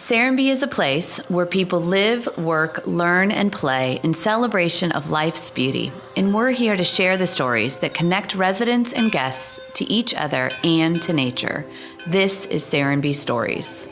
Serenbe is a place where people live, work, learn, and play in celebration of life's beauty. And we're here to share the stories that connect residents and guests to each other and to nature. This is Serenbe Stories.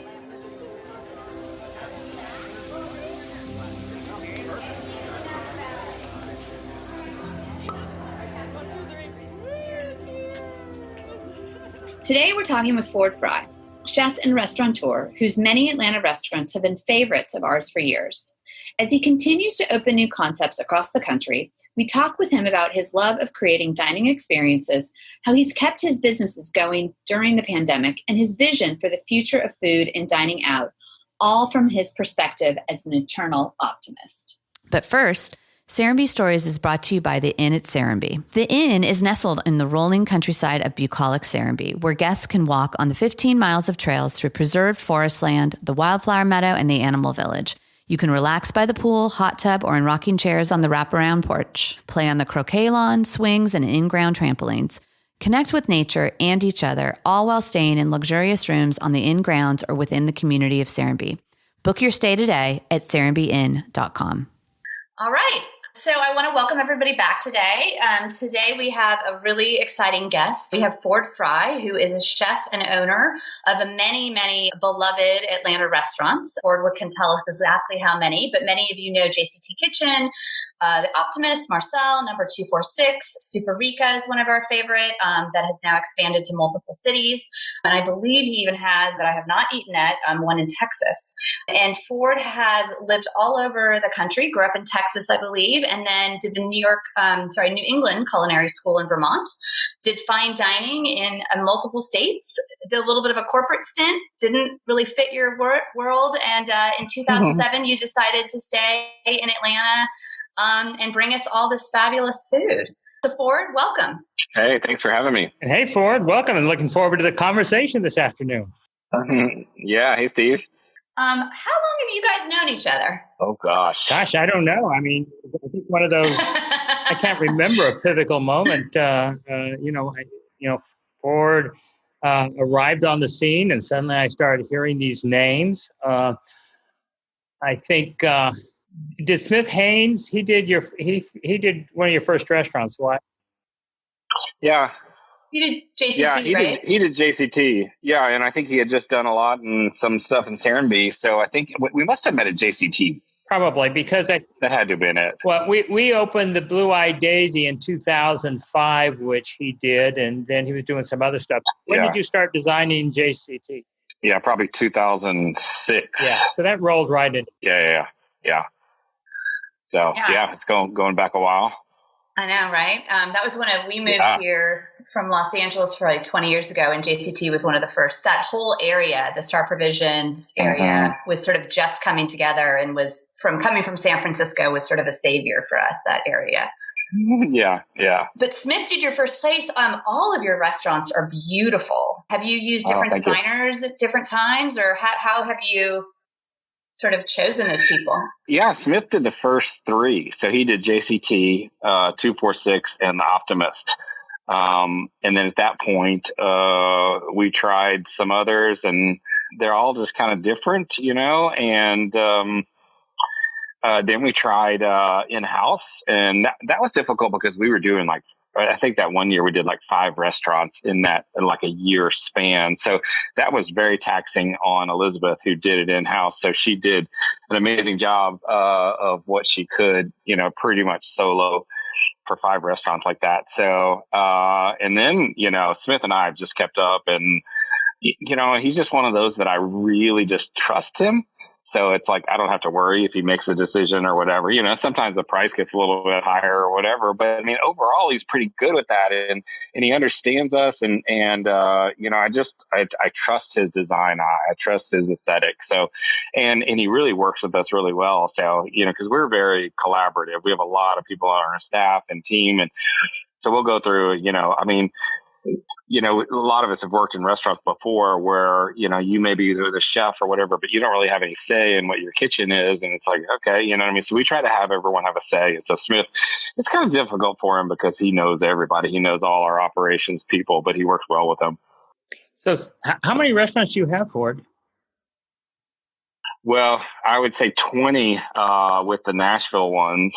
Today we're talking with Ford Fry, chef and restaurateur whose many Atlanta restaurants have been favorites of ours for years. As he continues to open new concepts across the country, we talk with him about his love of creating dining experiences, how he's kept his businesses going during the pandemic, and his vision for the future of food and dining out, all from his perspective as an eternal optimist. But first, Serenbe Stories is brought to you by The Inn at Serenbe. The Inn is nestled in the rolling countryside of bucolic Serenbe, where guests can walk on the 15 miles of trails through preserved forest land, the wildflower meadow, and the animal village. You can relax by the pool, hot tub, or in rocking chairs on the wraparound porch. Play on the croquet lawn, swings, and in-ground trampolines. Connect with nature and each other, all while staying in luxurious rooms on the Inn grounds or within the community of Serenbe. Book your stay today at serenbeinn.com. All right. So I want to welcome everybody back today. Today we have a really exciting guest. We have Ford Fry, who is a chef and owner of many, many beloved Atlanta restaurants. Ford can tell us exactly how many, but many of you know JCT Kitchen, the Optimist, Marcel, number 246, Super Rica is one of our favorite that has now expanded to multiple cities. And I believe he even has, that I have not eaten at, one in Texas. And Ford has lived all over the country, grew up in Texas, I believe, and then did the New England Culinary School in Vermont, did fine dining in multiple states, did a little bit of a corporate stint, didn't really fit your world. And in 2007, you decided to stay in Atlanta and bring us all this fabulous food. So Ford, welcome. Hey, thanks for having me. And hey, Ford, welcome, and looking forward to the conversation this afternoon. Yeah, hey, Steve. How long have you guys known each other? Oh, gosh. I don't know. I mean, I think one of those, I can't remember a pivotal moment. Ford arrived on the scene, and suddenly I started hearing these names. I think... did Smith Haynes? He did one of your first restaurants, what? Yeah. He did JCT, right? He did JCT. Yeah, and I think he had just done a lot and some stuff in Serenbe. So I think we must have met at JCT. Probably, because that had to have been it. Well, we opened the Blue Eyed Daisy in 2005, which he did, and then he was doing some other stuff. When did you start designing JCT? Yeah, probably 2006. Yeah, so that rolled right in. Yeah. So it's going back a while. I know, right? That was when we moved here from Los Angeles for like 20 years ago, and JCT was one of the first. That whole area, the Star Provisions area, was sort of just coming together, and was coming from San Francisco was sort of a savior for us, that area. Yeah. But Smith did your first place. All of your restaurants are beautiful. Have you used different designers at different times, or how have you sort of chosen those people? Yeah, Smith did the first three. So he did JCT, 246, and the Optimist. And then at that point, we tried some others, and they're all just kind of different, and then we tried in-house, and that was difficult because we were doing I think that one year we did 5 restaurants in a year span. So that was very taxing on Elizabeth, who did it in-house. So she did an amazing job of what she could, pretty much solo for 5 restaurants like that. So, and then, Smith and I have just kept up, and, he's just one of those that I really just trust him. So it's I don't have to worry if he makes a decision or whatever. Sometimes the price gets a little bit higher or whatever. But I mean, overall, he's pretty good with that, and he understands us. And I trust his design. I trust his aesthetic. So, and he really works with us really well. So because we're very collaborative. We have a lot of people on our staff and team, and so we'll go through. A lot of us have worked in restaurants before where, you may be the chef or whatever, but you don't really have any say in what your kitchen is. And it's okay, you know what I mean? So we try to have everyone have a say. And so Smith, it's kind of difficult for him because he knows everybody. He knows all our operations people, but he works well with them. So how many restaurants do you have, Ford? Well, I would say 20 with the Nashville ones.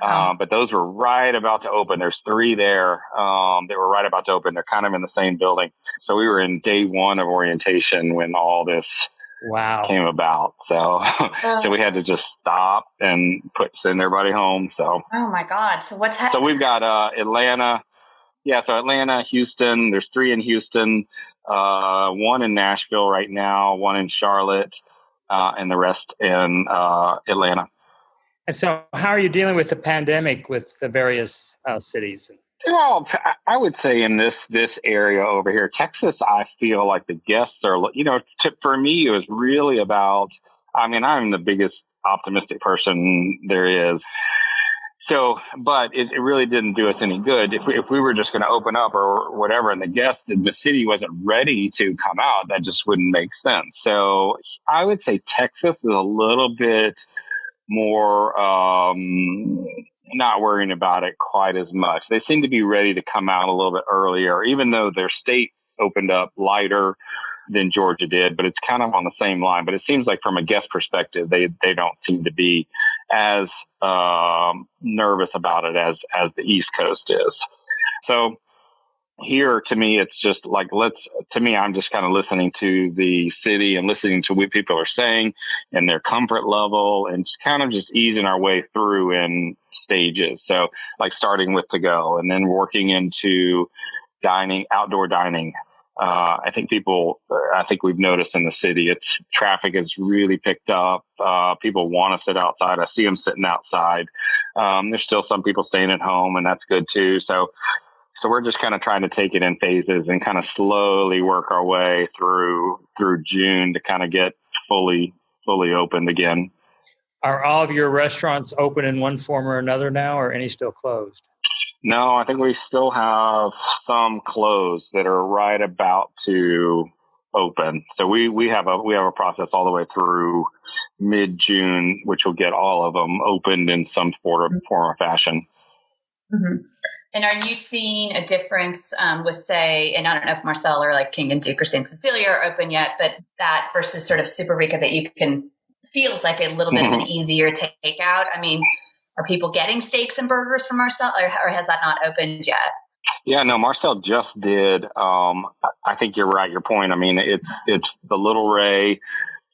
Wow. But those were right about to open. There's 3 there. They were right about to open. They're kind of in the same building. So we were in day 1 of orientation when all this came about. So, so we had to just stop and send everybody home. So, oh my God. So what's happening? So we've got Atlanta. Yeah. So Atlanta, Houston. There's 3 in Houston, 1 in Nashville right now, 1 in Charlotte, and the rest in Atlanta. And so how are you dealing with the pandemic with the various cities? Well, I would say in this area over here, Texas, I feel like the guests are, for me, it was really about, I'm the biggest optimistic person there is. So, but it really didn't do us any good. If we were just going to open up or whatever, and the city wasn't ready to come out, that just wouldn't make sense. So I would say Texas is a little bit more not worrying about it quite as much. They seem to be ready to come out a little bit earlier, even though their state opened up lighter than Georgia did, but it's kind of on the same line. But it seems like from a guest perspective, they don't seem to be as nervous about it as the East Coast is. So here, to me, it's just like, I'm just kind of listening to the city and listening to what people are saying and their comfort level, and just kind of just easing our way through in stages. So like starting with to go and then working into outdoor dining. I think we've noticed in the city, traffic has really picked up. People want to sit outside. I see them sitting outside. There's still some people staying at home, and that's good too. So we're just kind of trying to take it in phases and kind of slowly work our way through June to kind of get fully opened again. Are all of your restaurants open in one form or another now, or any still closed? No, I think we still have some closed that are right about to open. So we have a process all the way through mid-June, which will get all of them opened in some form or fashion. Mm-hmm. And are you seeing a difference with, say, and I don't know if Marcel or like King and Duke or St. Cecilia are open yet, but that versus sort of Super Rica that feels like a little bit of an easier takeout? I mean, are people getting steaks and burgers from Marcel, or has that not opened yet? Yeah, no, Marcel just did. I think you're right. Your point. I mean, it's the Little Ray,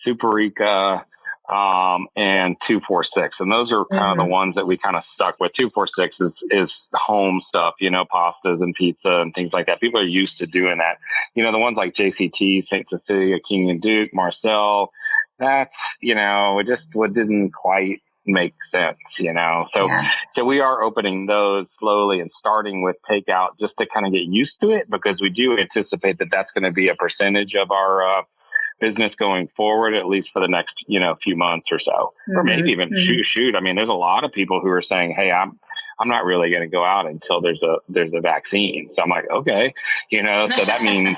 Super Rica, and 246. And those are kind of the ones that we kind of stuck with. 246 is home stuff, pastas and pizza and things like that. People are used to doing that. The ones like JCT, St. Cecilia, King and Duke, Marcel, that's, it just didn't quite make sense, So we are opening those slowly and starting with takeout just to kind of get used to it, because we do anticipate that that's going to be a percentage of our business going forward, at least for the next, few months or so, or maybe even shoot. I mean, there's a lot of people who are saying, hey, I'm not really going to go out until there's a vaccine. So I'm like, okay, so that means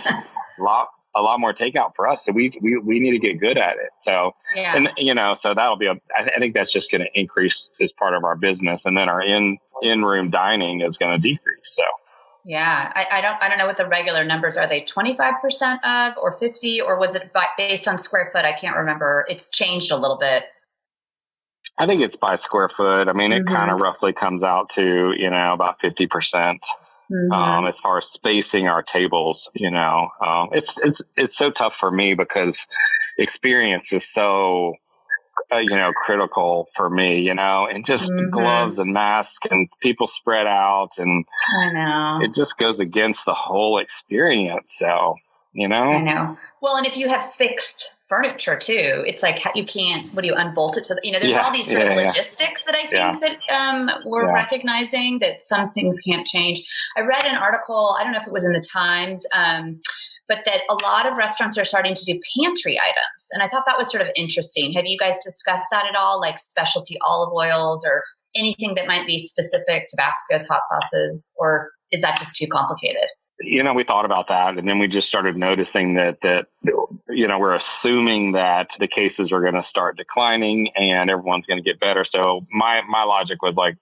a lot more takeout for us. So we need to get good at it. So, and so that'll be I think that's just going to increase as part of our business. And then our in-room dining is going to decrease. So. Yeah. I don't know what the regular numbers are. They 25% of, or 50, or was it based on square foot? I can't remember. It's changed a little bit. I think it's by square foot. I mean, it kind of roughly comes out to, about 50%. As far as spacing our tables, it's so tough for me because experience is so, critical for me, and just gloves and masks and people spread out, and I know it just goes against the whole experience. So, I know. Well, and if you have fixed furniture too, it's like you can't. What do you unbolt it to? There's all these sort of logistics that I think that we're recognizing that some things can't change. I read an article. I don't know if it was in the Times, but that a lot of restaurants are starting to do pantry items, and I thought that was sort of interesting. Have you guys discussed that at all, like specialty olive oils or anything that might be specific Tabascos, hot sauces, or is that just too complicated? We thought about that, and then we just started noticing that we're assuming that the cases are going to start declining and everyone's going to get better. So my logic was like,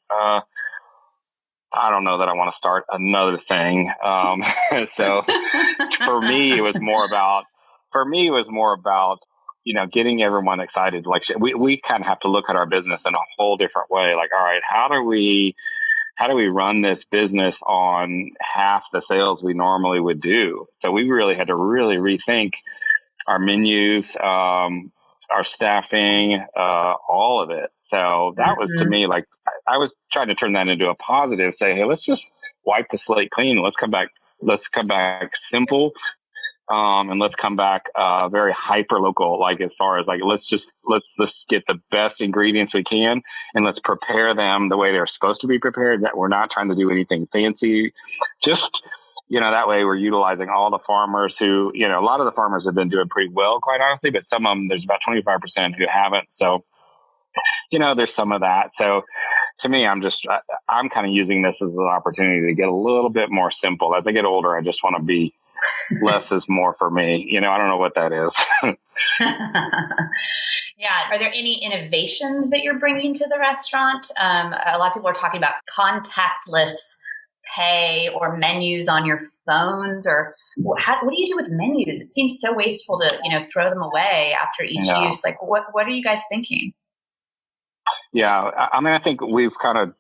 I don't know that I want to start another thing. So for me, it was more about getting everyone excited. Like we kind of have to look at our business in a whole different way. Like, all right, how do we run this business on half the sales we normally would do? So we really had to really rethink our menus, our staffing, all of it. So that was, to me, like, I was trying to turn that into a positive, say, hey, let's just wipe the slate clean. Let's come back simple. And let's come back, very hyper local, like as far as like, let's get the best ingredients we can and let's prepare them the way they're supposed to be prepared, that we're not trying to do anything fancy. Just, that way we're utilizing all the farmers who, a lot of the farmers have been doing pretty well, quite honestly, but some of them, there's about 25% who haven't. So, there's some of that. So to me, I'm kind of using this as an opportunity to get a little bit more simple. As I get older, I just want to be less is more for me. I don't know what that is. Yeah. Are there any innovations that you're bringing to the restaurant? A lot of people are talking about contactless pay or menus on your phones, or what do you do with menus? It seems so wasteful to, throw them away after each use. Like what are you guys thinking? Yeah. I mean, I think we've kind of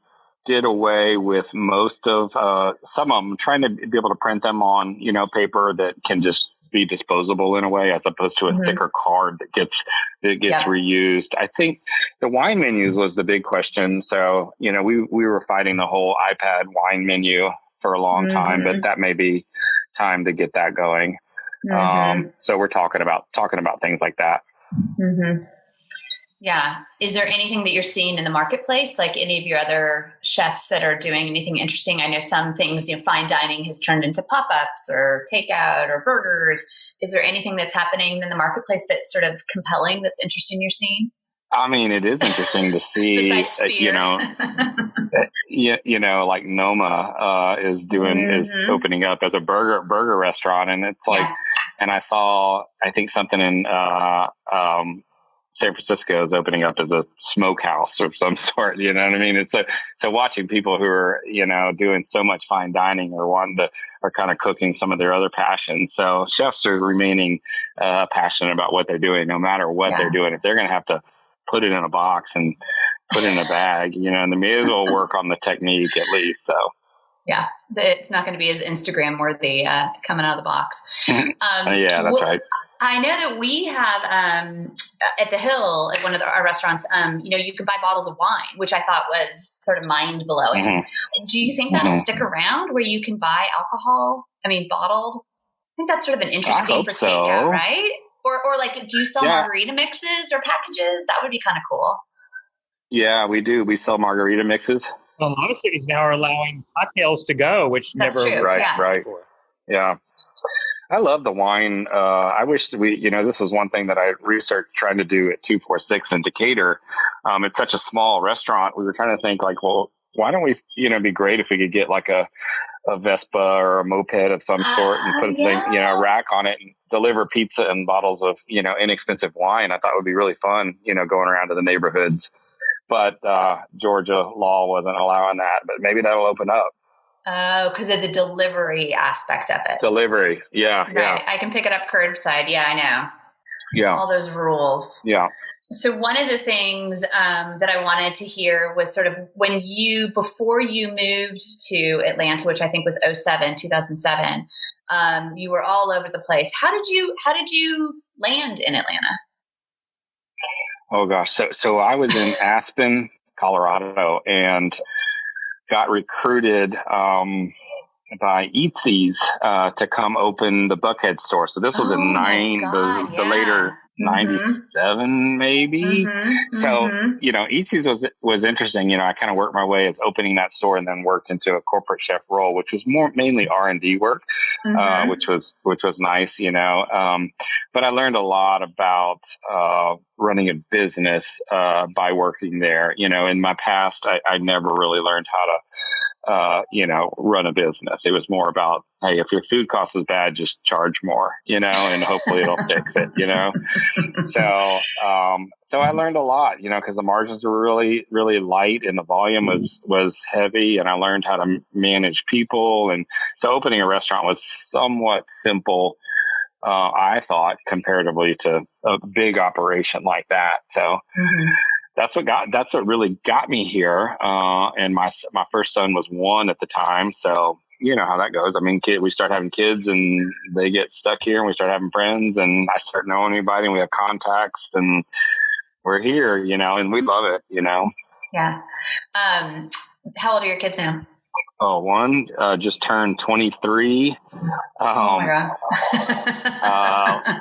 did away with most of some of them, trying to be able to print them on, paper that can just be disposable in a way, as opposed to a thicker card that gets reused. I think the wine menus was the big question. So, we were fighting the whole iPad wine menu for a long time, but that may be time to get that going. So we're talking about things like that. Yeah. Is there anything that you're seeing in the marketplace, like any of your other chefs that are doing anything interesting? I know some things, fine dining has turned into pop-ups or takeout or burgers. Is there anything that's happening in the marketplace that's sort of compelling, that's interesting you're seeing? I mean, it is interesting to see, Besides fear. Like Noma is opening up as a burger restaurant. And it's like, and I saw, I think something in, San Francisco is opening up as a smokehouse of some sort. You know what I mean? It's so watching people who are, doing so much fine dining or are kind of cooking some of their other passions. So chefs are remaining passionate about what they're doing, no matter what they're doing. If they're going to have to put it in a box and put it in a bag, and they may as well work on the technique at least. So. Yeah, it's not going to be as Instagram worthy coming out of the box. Yeah, that's right. I know that we have at the Hill, at one of our restaurants, you can buy bottles of wine, which I thought was sort of mind blowing. Do you think that'll stick around where you can buy alcohol? I mean, bottled? I think that's sort of an interesting for takeout, right? Or like, do you sell margarita mixes or packages? That would be kind of cool. Yeah, we do. We sell margarita mixes. Well, a lot of cities now are allowing cocktails to go, which that's never true. Right. Before. Yeah. I love the wine. I wish this was one thing that I researched trying to do at 246 in Decatur. It's such a small restaurant. We were trying to think like, well, why don't we, be great if we could get like a Vespa or a moped of some sort and put a rack on it and deliver pizza and bottles of, inexpensive wine. I thought it would be really fun, going around to the neighborhoods. But Georgia law wasn't allowing that. But maybe that'll open up. Oh, because of the delivery aspect of it. Delivery, yeah, right. Yeah. I can pick it up curbside. Yeah, I know. Yeah. All those rules. Yeah. So one of the things that I wanted to hear was sort of before you moved to Atlanta, which I think was 2007, you were all over the place. How did you land in Atlanta? Oh gosh. So I was in Aspen, Colorado, and got recruited by Eatsy's to come open the Buckhead store. So this was the later 97 maybe. So, Eatsy's was interesting. I kind of worked my way as opening that store and then worked into a corporate chef role, which was mainly R&D work, which was nice, but I learned a lot about running a business by working there. In my past, I never really learned how to run a business. It was more about, hey, if your food cost is bad, just charge more, and hopefully it'll fix it, So I learned a lot, because the margins were really, really light and the volume was heavy, and I learned how to manage people. And so opening a restaurant was somewhat simple I thought, comparatively to a big operation like that. So that's what really got me here. And my first son was 1 at the time. So you know how that goes. I mean, we start having kids and they get stuck here, and we start having friends, and I start knowing anybody, and we have contacts, and we're here, you know, and we love it, you know. Yeah. How old are your kids now? Oh, one just turned 23. Oh my God.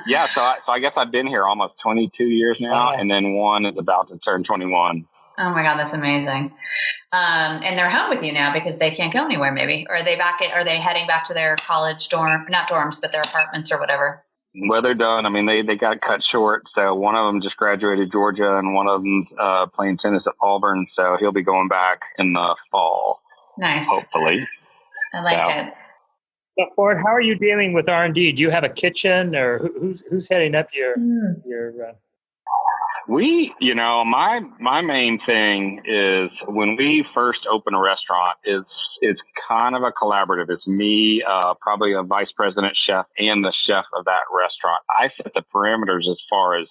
Yeah, so I guess I've been here almost 22 years now, and then one is about to turn 21. Oh my God, that's amazing. And they're home with you now because they can't go anywhere, maybe. Or are they heading back to their college dorm, not dorms, but their apartments or whatever? Well, they're done. I mean, they got cut short. So one of them just graduated Georgia, and one of them's playing tennis at Auburn. So he'll be going back in the fall. Nice. Hopefully. I like it. So Ford, how are you dealing with R&D? Do you have a kitchen, or who's heading up your We, you know, my main thing is when we first open a restaurant, it's kind of a collaborative. It's me, probably a vice president chef, and the chef of that restaurant. I set the parameters as far as,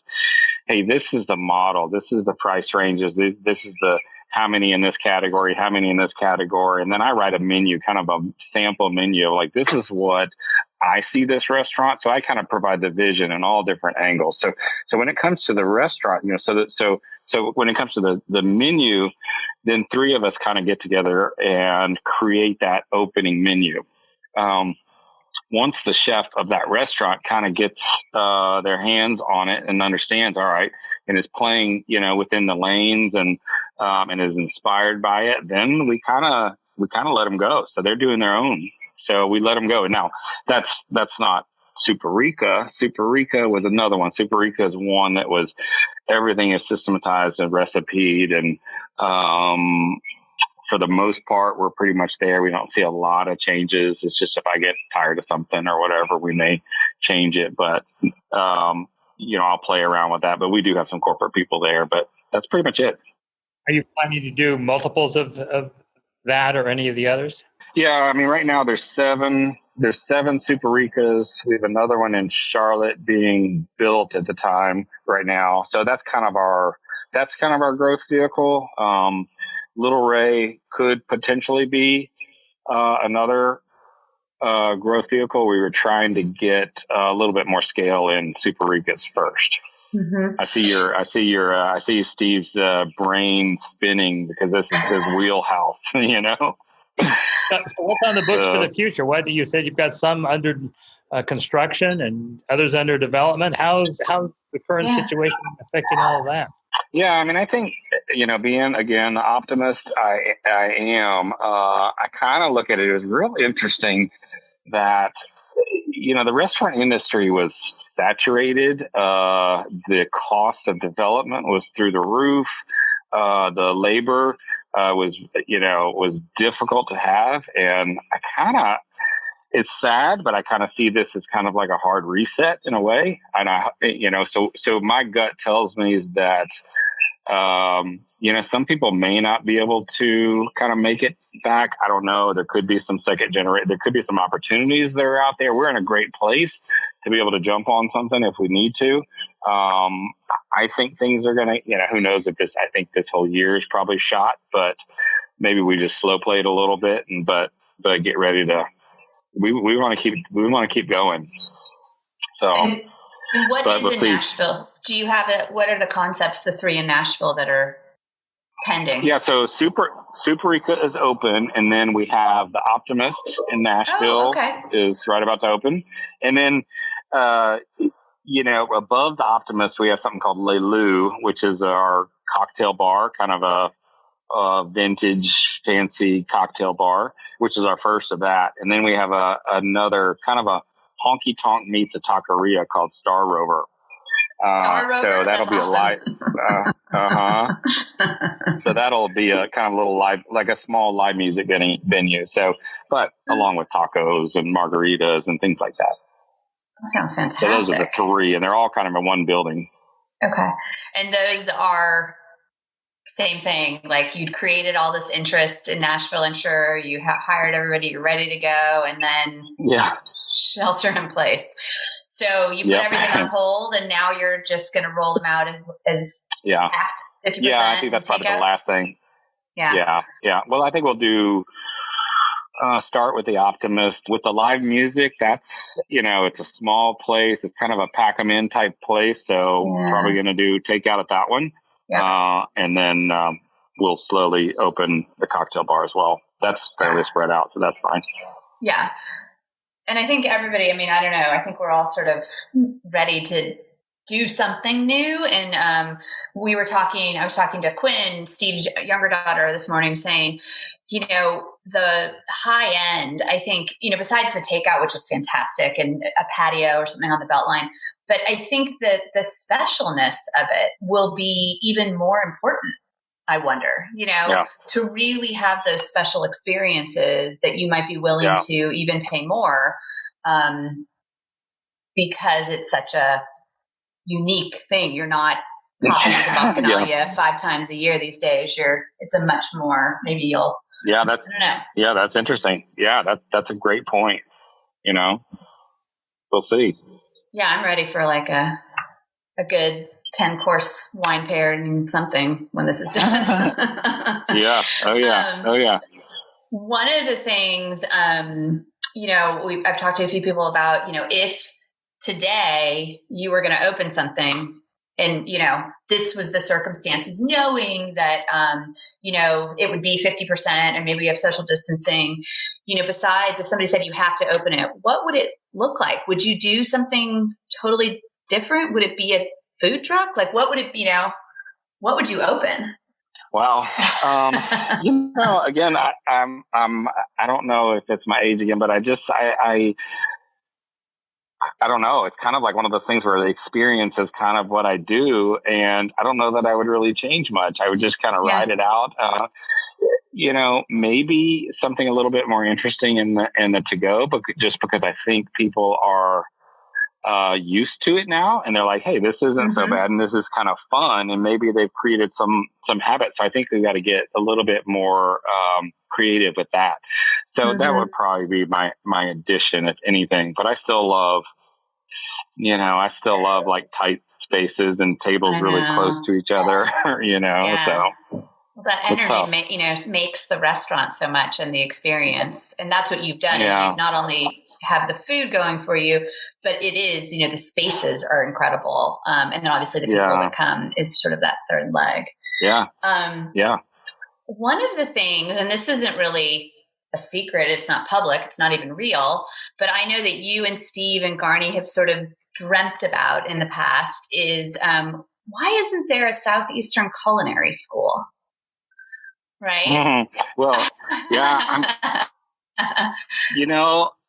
hey, this is the model, this is the price ranges, this is the how many in this category, how many in this category, and then I write a menu, kind of a sample menu, like this is what I see this restaurant. So I kind of provide the vision in all different angles. So when it comes to the restaurant, you know, so when it comes to the menu, then 3 of us kind of get together and create that opening menu. Once the chef of that restaurant kind of gets their hands on it and understands, all right, and is playing, you know, within the lanes and is inspired by it, then we kind of let them go. So they're doing their own. So we let them go. Now, that's not Super Rica. Super Rica was another one. Super Rica is one that was everything is systematized and recipeed. And for the most part, we're pretty much there. We don't see a lot of changes. It's just if I get tired of something or whatever, we may change it. But, you know, I'll play around with that. But we do have some corporate people there. But that's pretty much it. Are you planning to do multiples of that or any of the others? Yeah, I mean, right now there's 7 Super Ricas. We have another one in Charlotte being built at the time right now. So that's kind of our growth vehicle. Little Ray could potentially be another growth vehicle. We were trying to get a little bit more scale in Super Ricas first. Mm-hmm. I see Steve's brain spinning because this is his wheelhouse, you know. So what's on the books for the future? What you said you've got some under construction and others under development. How's the current situation affecting all of that? Yeah, I mean, I think, you know, being again the optimist I am, I kind of look at it as really interesting that, you know, the restaurant industry was saturated. The cost of development was through the roof. The labor was difficult to have. And it's sad, but I kind of see this as kind of like a hard reset in a way. And so my gut tells me is that, some people may not be able to kind of make it back. I don't know. There could be some there could be some opportunities that are out there. We're in a great place to be able to jump on something if we need to. I think things are going to, who knows I think this whole year is probably shot, but maybe we just slow play it a little bit but get ready to, we want to keep going. So. And what is in Nashville? Do you have it? What are the concepts, the 3 in Nashville that are pending? Yeah, so Super Rica is open, and then we have the Optimist in Nashville is right about to open. And then, above the Optimist, we have something called Le Lou, which is our cocktail bar, kind of a vintage, fancy cocktail bar, which is our first of that. And then we have another kind of a honky tonk meets a taqueria called Star Rover. So that'll be awesome. So that'll be a kind of little live, like a small live music venue. So, but along with tacos and margaritas and things like that. That sounds fantastic. So those are the 3, and they're all kind of in one building. Okay. And those are same thing. Like you'd created all this interest in Nashville. I'm sure you have hired everybody. You're ready to go. And then shelter in place. So you put everything on hold, and now you're just going to roll them out as half 50%. Yeah, I think that's probably the last thing. Yeah. Well, I think we'll do start with the Optimist with the live music. That's it's a small place. It's kind of a pack 'em in type place. So probably going to do takeout at that one, and then we'll slowly open the cocktail bar as well. That's fairly spread out, so that's fine. Yeah. And I think everybody, I mean, I don't know, I think we're all sort of ready to do something new. And I was talking to Quinn, Steve's younger daughter, this morning, saying, the high end, I think, besides the takeout, which is fantastic, and a patio or something on the Beltline, but I think that the specialness of it will be even more important. I wonder, to really have those special experiences that you might be willing to even pay more, because it's such a unique thing. You're not popping into Bacchanalia 5 times a year these days. It's a much more, maybe you'll. Yeah, that's interesting. Yeah, that's a great point. We'll see. Yeah, I'm ready for like a good 10-course wine pair and something when this is done. Yeah. Oh yeah. One of the things, I've talked to a few people about, if today you were going to open something and, this was the circumstances, knowing that, it would be 50% and maybe you have social distancing, besides if somebody said you have to open it, what would it look like? Would you do something totally different? Would it be a food truck? Like, what would it be what would you open? Well, again, I don't know if it's my age again, but I don't know. It's kind of like one of those things where the experience is kind of what I do. And I don't know that I would really change much. I would just kind of ride it out. Maybe something a little bit more interesting in the to-go, but just because I think people are used to it now, and they're like, hey, this isn't so bad, and this is kind of fun, and maybe they've created some habits. So I think we've got to get a little bit more creative with that. So that would probably be my addition, if anything. But I still love like tight spaces and tables really close to each other. So. Well, that energy makes the restaurant so much, and the experience, and that's what you've done. Is you've not only have the food going for you, but it is, the spaces are incredible. And then obviously the people that come is sort of that third leg. Yeah. One of the things, and this isn't really a secret, it's not public, it's not even real, but I know that you and Steve and Garni have sort of dreamt about in the past is, why isn't there a Southeastern culinary school? Right? Mm-hmm. Well, yeah.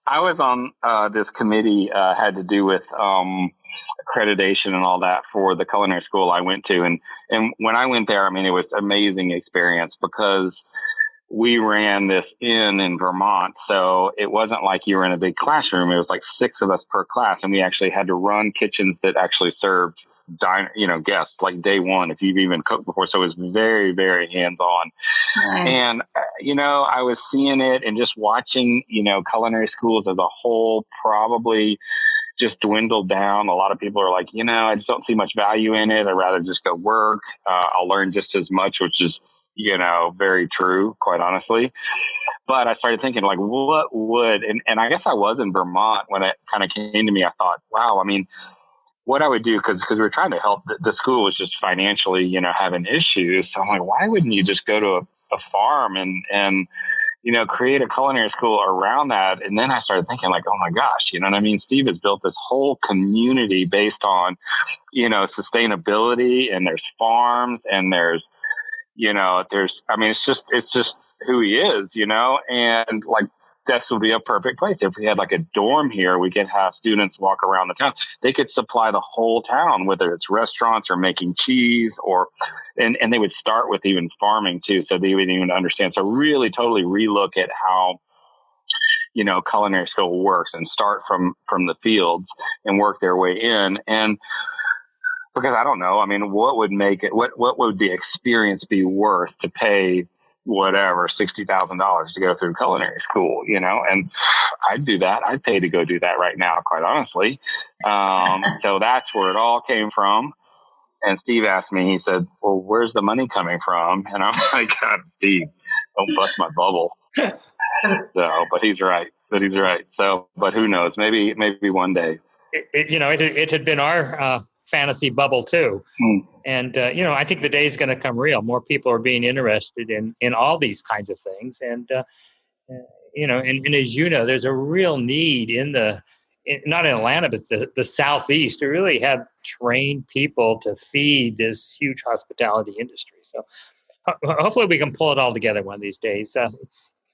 I was on this committee, had to do with accreditation and all that for the culinary school I went to. And when I went there, I mean, it was an amazing experience because we ran this in Vermont. So it wasn't like you were in a big classroom. It was like 6 of us per class. And we actually had to run kitchens that actually served guests like day one, if you've even cooked before. So it was very, very hands-on. Nice. And, I was seeing it and just watching, culinary schools as a whole probably just dwindled down. A lot of people are like, I just don't see much value in it. I'd rather just go work. I'll learn just as much, which is, very true, quite honestly. But I started thinking like, what would, and I guess I was in Vermont when it kind of came to me. I thought, wow, I mean, what I would do, because we were trying to help, the school was just financially, having issues. So I'm like, why wouldn't you just go to a farm and create a culinary school around that? And then I started thinking like, oh my gosh, you know what I mean? Steve has built this whole community based on, sustainability, and there's farms, and there's, it's just who he is, and like, this would be a perfect place. If we had like a dorm here, we could have students walk around the town. They could supply the whole town, whether it's restaurants or making cheese and they would start with even farming too. So they would even understand. So really totally relook at how, culinary school works and start from the fields and work their way in. And because I don't know, I mean, what would make it, what would the experience be worth to pay whatever, $60,000 to go through culinary school, and I'd do that. I'd pay to go do that right now, quite honestly. So that's where it all came from. And Steve asked me, he said, well, where's the money coming from? And I'm like, God, Steve, don't bust my bubble. But he's right. So, but who knows? Maybe one day. It had been our fantasy bubble too. And, I think the day is going to come real. More people are being interested in all these kinds of things. And, and as you know, there's a real need not in Atlanta, but the Southeast to really have trained people to feed this huge hospitality industry. So hopefully we can pull it all together one of these days.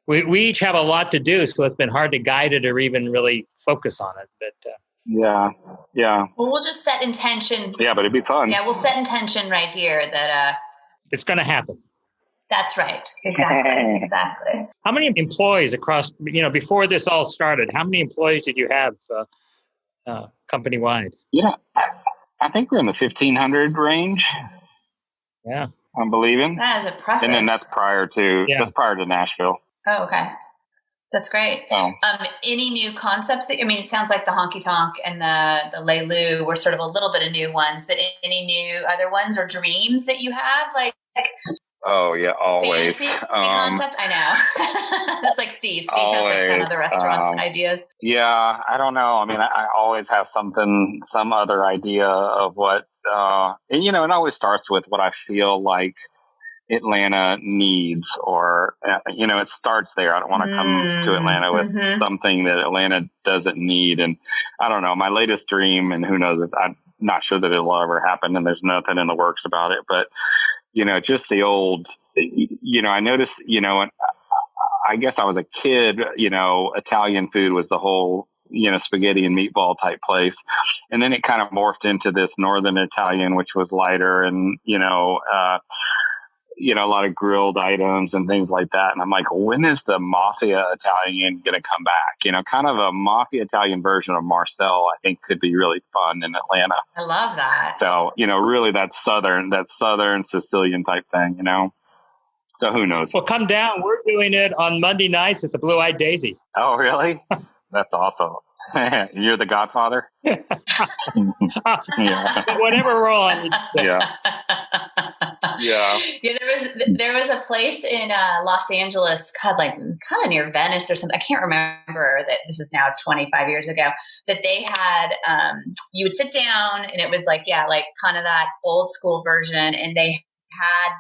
We each have a lot to do, so it's been hard to guide it or even really focus on it. But yeah. Well, we'll just set intention. Yeah, but it'd be fun. Yeah, we'll set intention right here that it's going to happen. That's right. Exactly. How many employees across? Before this all started, how many employees did you have company wide? Yeah, I think we're in the 1,500 range. Yeah, I'm believing. That is impressive. And then that's prior to Nashville. Oh, okay. That's great. Oh. Any new concepts it sounds like the Honky Tonk and the Lei Lu were sort of a little bit of new ones, but any new other ones or dreams that you have? Like oh yeah, always. Fantasy concept? I know. That's like Steve. Steve has like 10 other restaurants ideas. Yeah, I don't know. I mean, I always have some other idea of what, and it always starts with what I feel like Atlanta needs, or it starts there. I don't want to come to Atlanta with something that Atlanta doesn't need. And I don't know, my latest dream, and who knows, I'm not sure that it'll ever happen, and there's nothing in the works about it, but just the old, I noticed, I guess I was a kid, Italian food was the whole, spaghetti and meatball type place. And then it kind of morphed into this Northern Italian, which was lighter and, a lot of grilled items and things like that. And I'm like, when is the Mafia Italian going to come back? Kind of a Mafia Italian version of Marcel, I think could be really fun in Atlanta. I love that. So, really that Southern Sicilian type thing, So who knows? Well, come down. We're doing it on Monday nights at the Blue Eyed Daisy. Oh, really? That's awesome. You're the Godfather? Yeah. Whatever role I need to play. Yeah. There was a place in Los Angeles, like kind of near Venice or something. I can't remember that. This is now 25 years ago. That they had, you would sit down, and it was like kind of that old school version, and they had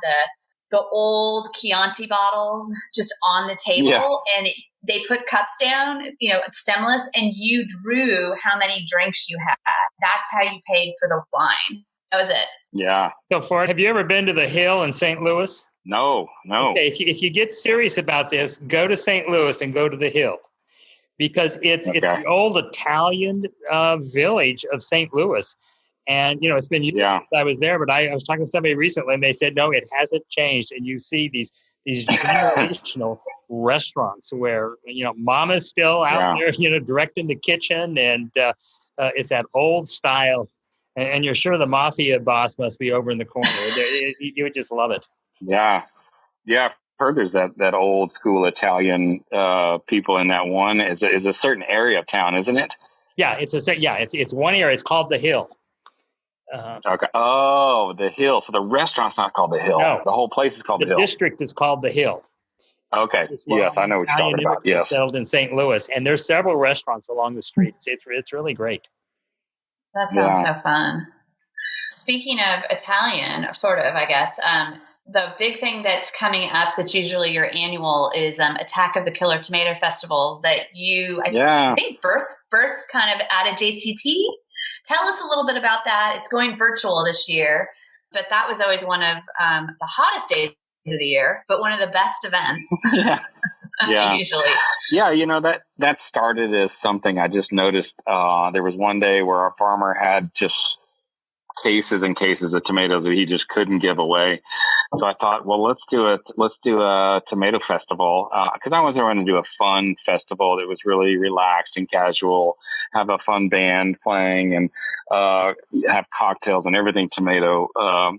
the old Chianti bottles just on the table, and they put cups down, stemless, and you drew how many drinks you had. That's how you paid for the wine. That was it. Yeah. Go for it. Have you ever been to the Hill in St. Louis? No. Okay, if you get serious about this, go to St. Louis and go to the Hill, because it's the old Italian village of St. Louis. And, it's been years since I was there, but I was talking to somebody recently, and they said, no, it hasn't changed. And you see these generational restaurants where, Mama's still out there, directing the kitchen, and it's that old style. And you're sure the Mafia boss must be over in the corner. You would just love it. Yeah. I've heard there's that old school Italian people in that one. Is a certain area of town, isn't it? Yeah, it's one area. It's called the Hill. Okay. Oh, the Hill. So the restaurant's not called the Hill. No. The whole place is called the Hill. The district is called the Hill. Okay. Yes, I know what you're talking about. Yes. Settled in St. Louis, and there's several restaurants along the street. It's really great. That sounds so fun. Speaking of Italian, sort of, I guess, the big thing that's coming up that's usually your annual is Attack of the Killer Tomato Festival that I think birth kind of out of JCT. Tell us a little bit about that. It's going virtual this year, but that was always one of the hottest days of the year, but one of the best events. Usually. Yeah, that started as something I just noticed. There was one day where our farmer had just cases and cases of tomatoes that he just couldn't give away. So I thought, well, let's do a tomato festival, because I was going to do a fun festival that was really relaxed and casual, have a fun band playing, and have cocktails and everything tomato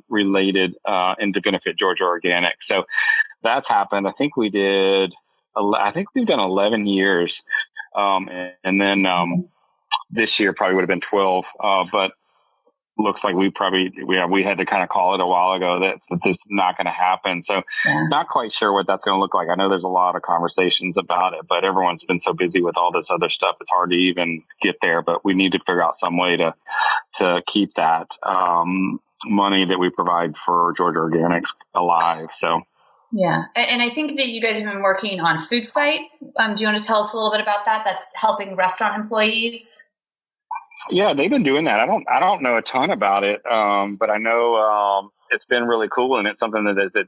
related, and to benefit Georgia Organic. So that's happened. I think we've done 11 years. And then this year probably would have been 12. But looks like we had to kind of call it a while ago that this is not going to happen. So not quite sure what that's going to look like. I know there's a lot of conversations about it, but everyone's been so busy with all this other stuff. It's hard to even get there, but we need to figure out some way to keep that, money that we provide for Georgia Organics alive. So. Yeah. And I think that you guys have been working on Food Fight. Do you want to tell us a little bit about that? That's helping restaurant employees. Yeah, they've been doing that. I don't know a ton about it, but I know it's been really cool, and it's something that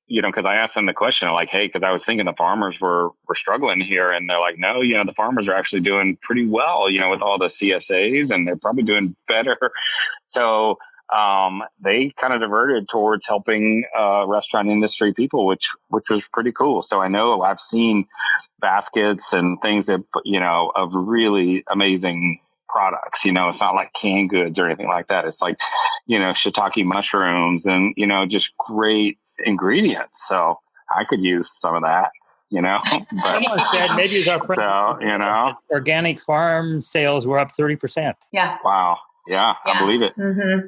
because I asked them the question like, hey, because I was thinking the farmers were struggling here, and they're like, no, the farmers are actually doing pretty well, with all the CSAs, and they're probably doing better. So they kind of diverted towards helping restaurant industry people, which was pretty cool. So I know I've seen baskets and things that of really amazing products. It's not like canned goods or anything like that. It's like shiitake mushrooms and just great ingredients. So I could use some of that. But someone said maybe it's our friend. So organic farm sales were up 30%. Yeah. Wow. Yeah, I believe it. Mm-hmm.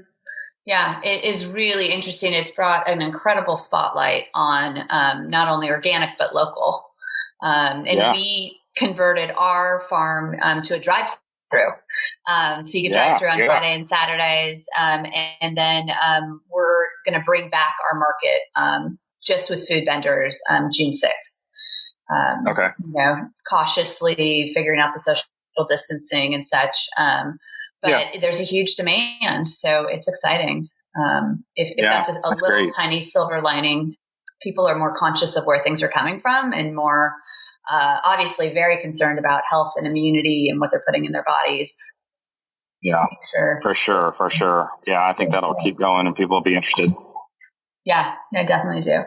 Yeah, it is really interesting. It's brought an incredible spotlight on not only organic, but local. We converted our farm to a drive-through. So you can drive through on Friday and Saturdays. And then we're going to bring back our market just with food vendors June 6th. Cautiously figuring out the social distancing and such. But there's a huge demand, so it's exciting. If that's a little great. Tiny silver lining, people are more conscious of where things are coming from and more obviously very concerned about health and immunity and what they're putting in their bodies. Yeah, for sure. Yeah, I think that'll keep going and people will be interested. Yeah, I definitely do.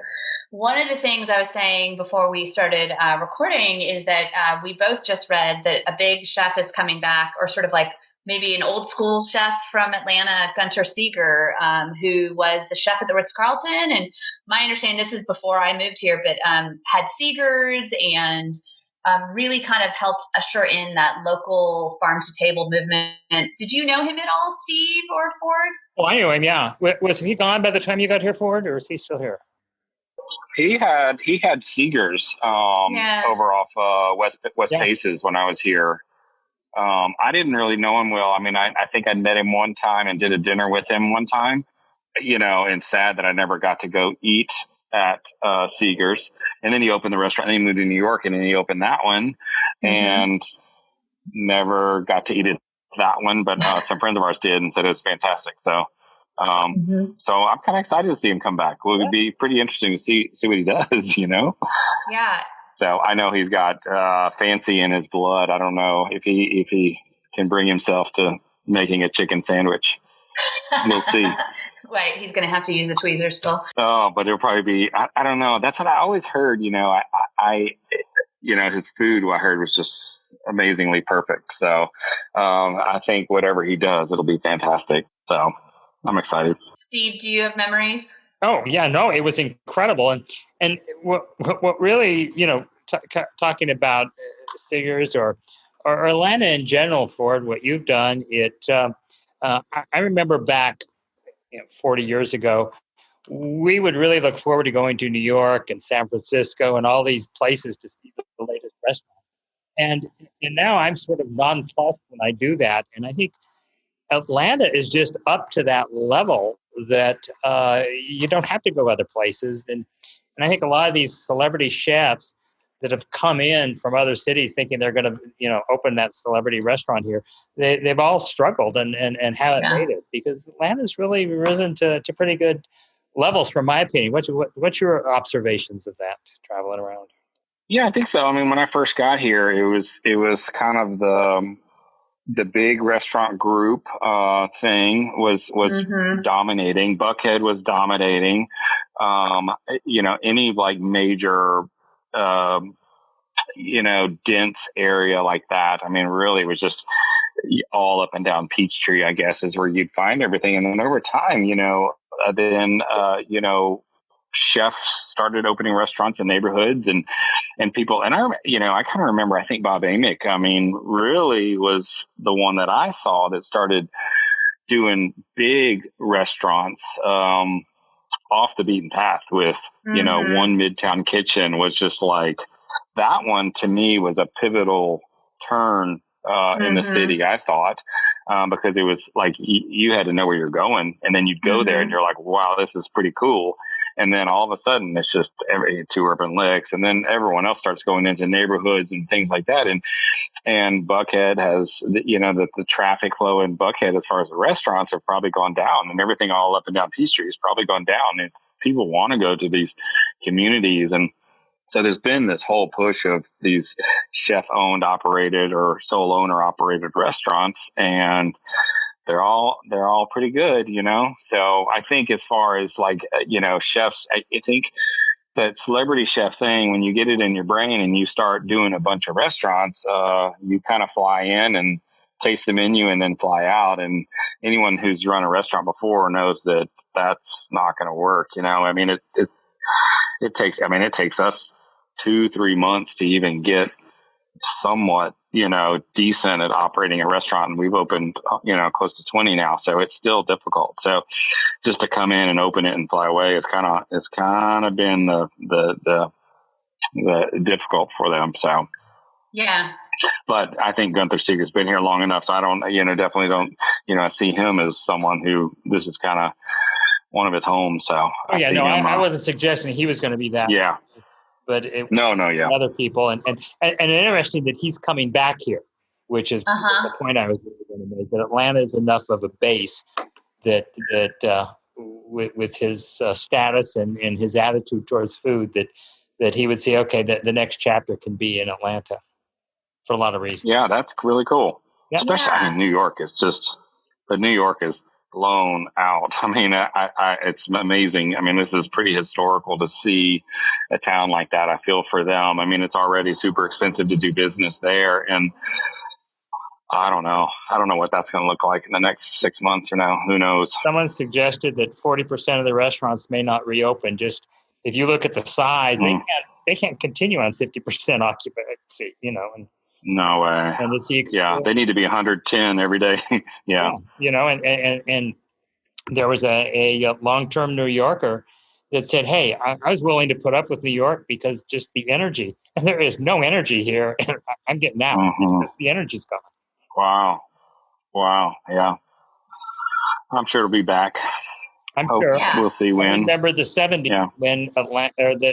One of the things I was saying before we started recording is that we both just read that a big chef is coming back, or sort of like maybe an old school chef from Atlanta, Gunter Seeger, who was the chef at the Ritz-Carlton. And my understanding, this is before I moved here, but had Seegers and really kind of helped usher in that local farm to table movement. Did you know him at all, Steve or Ford? Oh, I knew him, yeah. Was he gone by the time you got here, Ford, or is he still here? He had Seegers over off West Paces when I was here. I didn't really know him well. I mean, I think I met him one time and did a dinner with him one time, and sad that I never got to go eat at Seegers. And then he opened the restaurant, and he moved to New York, and then he opened that one and never got to eat at that one. But some friends of ours did and said it was fantastic. So so I'm kind of excited to see him come back. It would be pretty interesting to see what he does, Yeah. So I know he's got fancy in his blood. I don't know if he can bring himself to making a chicken sandwich. We'll see. Wait, he's going to have to use the tweezers still. Oh, but it'll probably be. I don't know. That's what I always heard. His food I heard was just amazingly perfect. So I think whatever he does, it'll be fantastic. So I'm excited. Steve, do you have memories? Oh yeah, no, it was incredible, and what really, talking about Seegers or Atlanta in general, Ford, what you've done, I remember back 40 years ago, we would really look forward to going to New York and San Francisco and all these places to see the latest restaurants, and now I'm sort of nonplussed when I do that, and I think Atlanta is just up to that level that you don't have to go other places. And I think a lot of these celebrity chefs that have come in from other cities thinking they're going to, open that celebrity restaurant here, they've all struggled and haven't made it, because Atlanta's really risen to pretty good levels, from my opinion. What's your observations of that, traveling around? Yeah, I think so. I mean, when I first got here, it was kind of the big restaurant group thing was dominating. Buckhead was dominating. Any like major dense area like that. I mean, really, it was just all up and down Peachtree, I guess, is where you'd find everything. And then over time, chefs started opening restaurants in neighborhoods and people, and I kind of remember, I think Bob Amick, really was the one that I saw that started doing big restaurants, off the beaten path with, One Midtown Kitchen was just like, that one to me was a pivotal turn, in the city, I thought, because it was like, you had to know where you're going, and then you'd go there and you're like, wow, this is pretty cool. And then all of a sudden it's just two urban licks, and then everyone else starts going into neighborhoods and things like that. And Buckhead has, the traffic flow in Buckhead as far as the restaurants have probably gone down, and everything all up and down Peachtree has probably gone down. And people want to go to these communities. And so there's been this whole push of these chef owned, operated, or sole owner operated restaurants. And they're all pretty good, So I think as far as chefs, I think that celebrity chef thing, when you get it in your brain and you start doing a bunch of restaurants, you kind of fly in and taste the menu and then fly out. And anyone who's run a restaurant before knows that that's not going to work. It takes us 2-3 months to even get somewhat, decent at operating a restaurant. And we've opened, close to 20 now. So it's still difficult. So just to come in and open it and fly away, it's kind of been the difficult for them. So, yeah. But I think Gunther Steger's been here long enough. So I don't, definitely don't, I see him as someone who this is kind of one of his homes. So I wasn't suggesting he was going to be that. Yeah. But other people, and interesting that he's coming back here, which is the point I was really going to make. That Atlanta is enough of a base that with his status and his attitude towards food, that he would say, okay, that the next chapter can be in Atlanta for a lot of reasons. Yeah, that's really cool. Yeah. Especially, New York is New York is blown out. It's amazing. This is pretty historical to see a town like that. I feel for them. It's already super expensive to do business there. And I don't know what that's going to look like in the next 6 months or now. Who knows? Someone suggested that 40% of the restaurants may not reopen. Just if you look at the size, they can't continue on 50% occupancy, and no way. And it's they need to be 110 every day. Yeah. And there was a long-term New Yorker that said, hey, I was willing to put up with New York because just the energy, and there is no energy here. And I'm getting out because the energy's gone. Wow. Yeah. I'm sure it'll be back. I'm sure. We'll see when. I remember the 70s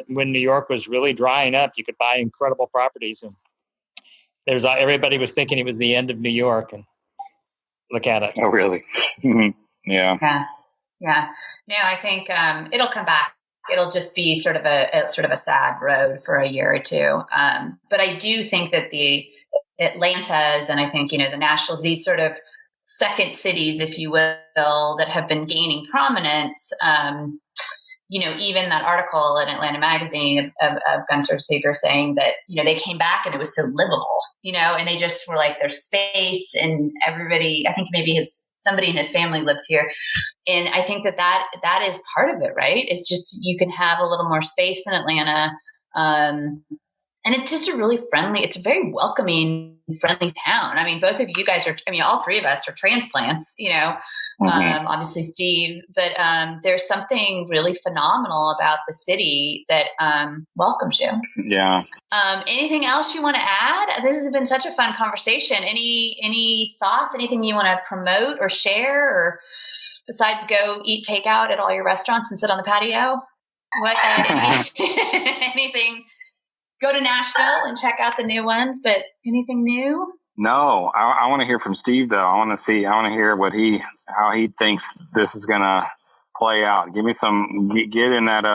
when New York was really drying up. You could buy incredible properties, and everybody was thinking it was the end of New York, and look at it. Oh, really? Yeah. No, I think it'll come back. It'll just be sort of a sad road for a year or two. But I do think that the Atlantas and I think, the Nashvilles, these sort of second cities, if you will, that have been gaining prominence, even that article in Atlanta Magazine of Gunther Steger saying that, they came back and it was so livable, and they just were like, there's space and everybody, I think maybe somebody in his family lives here. And I think that is part of it, right? It's just, you can have a little more space in Atlanta. And it's just it's a very welcoming, friendly town. Both of you guys all three of us are transplants, obviously Steve, but there's something really phenomenal about the city that welcomes you. Yeah. Anything else you want to add? This has been such a fun conversation. Any thoughts, anything you want to promote or share, or besides go eat takeout at all your restaurants and sit on the patio? What, anything, go to Nashville and check out the new ones, but anything new? No, I want to hear from Steve though. I want to hear how he thinks this is going to play out. Give me get in that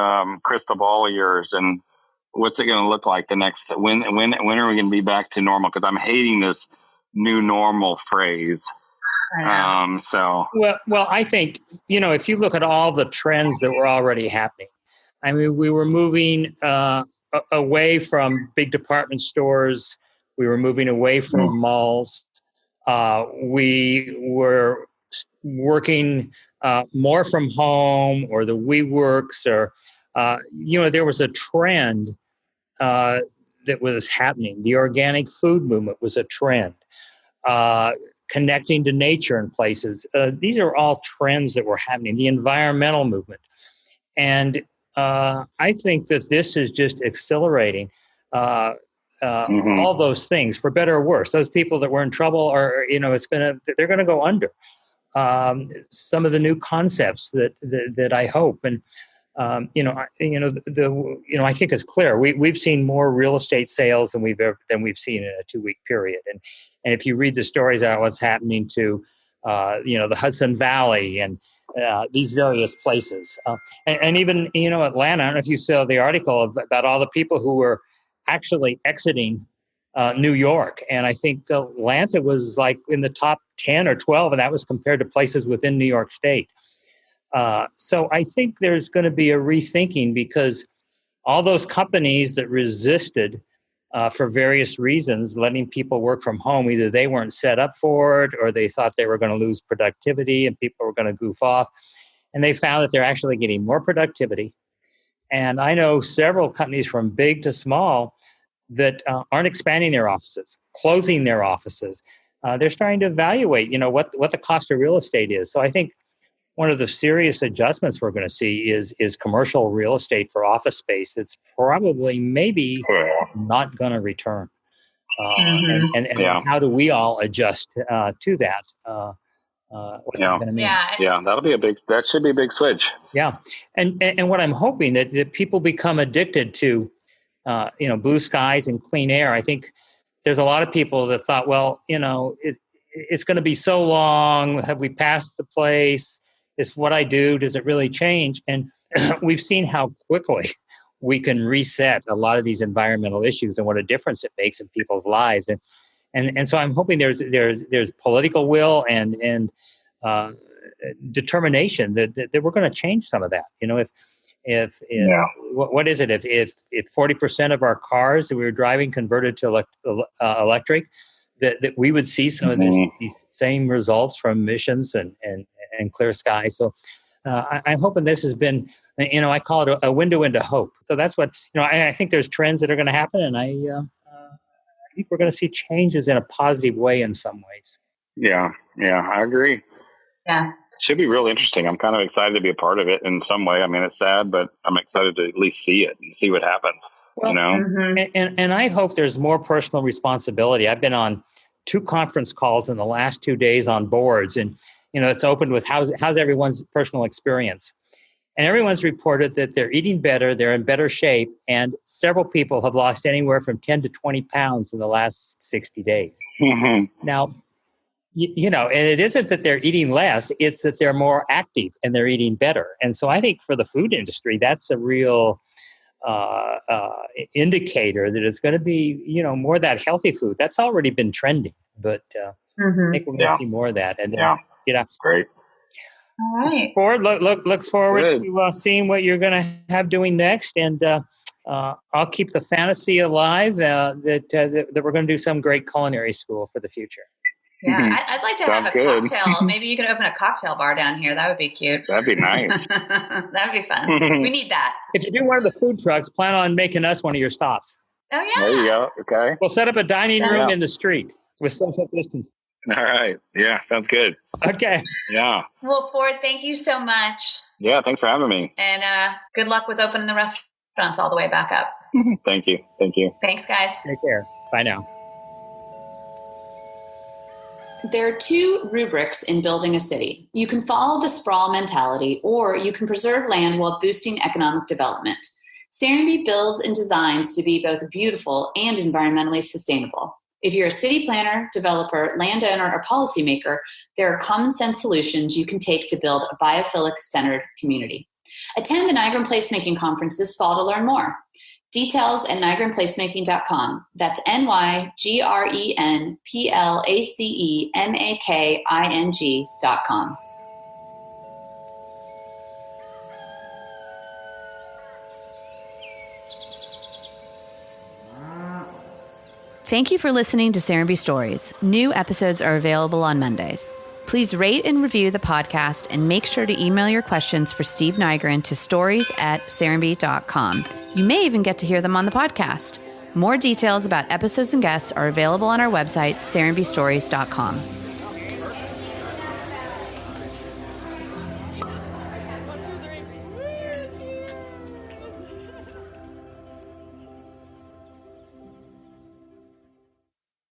crystal ball of yours, and what's it going to look like the next, when are we going to be back to normal? Cause I'm hating this new normal phrase. Well, I think, if you look at all the trends that were already happening, we were moving away from big department stores. We were moving away from malls. We were working more from home, or the WeWorks, or there was a trend that was happening. The organic food movement was a trend. Connecting to nature in places. These are all trends that were happening. The environmental movement. And I think that this is just accelerating all those things, for better or worse. Those people that were in trouble they're going to go under. Some of the new concepts that I hope, and I think it's clear. We've seen more real estate sales than we've seen in a 2-week period, and if you read the stories about what's happening to the Hudson Valley and these various places, and even Atlanta. I don't know if you saw the article about all the people who were actually exiting New York, and I think Atlanta was like in the top 10 or 12, and that was compared to places within New York State. So I think there's going to be a rethinking, because all those companies that resisted for various reasons letting people work from home, either they weren't set up for it or they thought they were going to lose productivity and people were going to goof off. And they found that they're actually getting more productivity. And I know several companies from big to small that aren't expanding their offices, closing their offices. They're starting to evaluate, what the cost of real estate is. So I think one of the serious adjustments we're going to see is commercial real estate for office space. It's probably maybe not going to return. And how do we all adjust to that? What's that going to mean? Yeah, that should be a big switch. Yeah. And what I'm hoping that people become addicted to, blue skies and clean air. I think there's a lot of people that thought, well, it's going to be so long. Have we passed the place? Is what I do, does it really change? And we've seen how quickly we can reset a lot of these environmental issues and what a difference it makes in people's lives. And so I'm hoping there's political will and determination that we're going to change some of that. What is it? If 40% of our cars that we were driving converted to electric, that we would see some of these same results from emissions and clear skies. So I'm hoping this has been, I call it a window into hope. So that's what, I think there's trends that are going to happen, and I think we're going to see changes in a positive way in some ways. Yeah, I agree. Yeah. Should be real interesting. I'm kind of excited to be a part of it in some way. I mean, it's sad, but I'm excited to at least see it and see what happens. Well, and I hope there's more personal responsibility. I've been on 2 conference calls in the last 2 days on boards, and it's opened with how's everyone's personal experience, and everyone's reported that they're eating better, they're in better shape, and several people have lost anywhere from 10 to 20 pounds in the last 60 days. Now, and it isn't that they're eating less, it's that they're more active and they're eating better. And so I think for the food industry, that's a real indicator that it's going to be, more of that healthy food. That's already been trending, but I think we're going to see more of that. And great. All right. Look forward to seeing what you're going to have doing next, and I'll keep the fantasy alive that we're going to do some great culinary school for the future. Yeah, I'd like to have a cocktail. Maybe you could open a cocktail bar down here. That would be cute. That'd be nice. That would be fun. We need that. If you do one of the food trucks, plan on making us one of your stops. Oh, yeah. There you go. Okay. We'll set up a dining room in the street with social distance. All right. Yeah, sounds good. Okay. Yeah. Well, Ford, thank you so much. Yeah, thanks for having me. And good luck with opening the restaurants all the way back up. Thank you. Thanks, guys. Take care. Bye now. There are 2 rubrics in building a city. You can follow the sprawl mentality, or you can preserve land while boosting economic development. Serenbe builds and designs to be both beautiful and environmentally sustainable. If you're a city planner, developer, landowner, or policymaker, there are common sense solutions you can take to build a biophilic-centered community. Attend the Nigran Placemaking Conference this fall to learn more. Details at nigranplacemaking.com. That's NYGRENPLACEMAKING.com. Thank you for listening to Serenbe Stories. New episodes are available on Mondays. Please rate and review the podcast and make sure to email your questions for Steve Nygren to stories@serenbe.com. You may even get to hear them on the podcast. More details about episodes and guests are available on our website, serenbestories.com.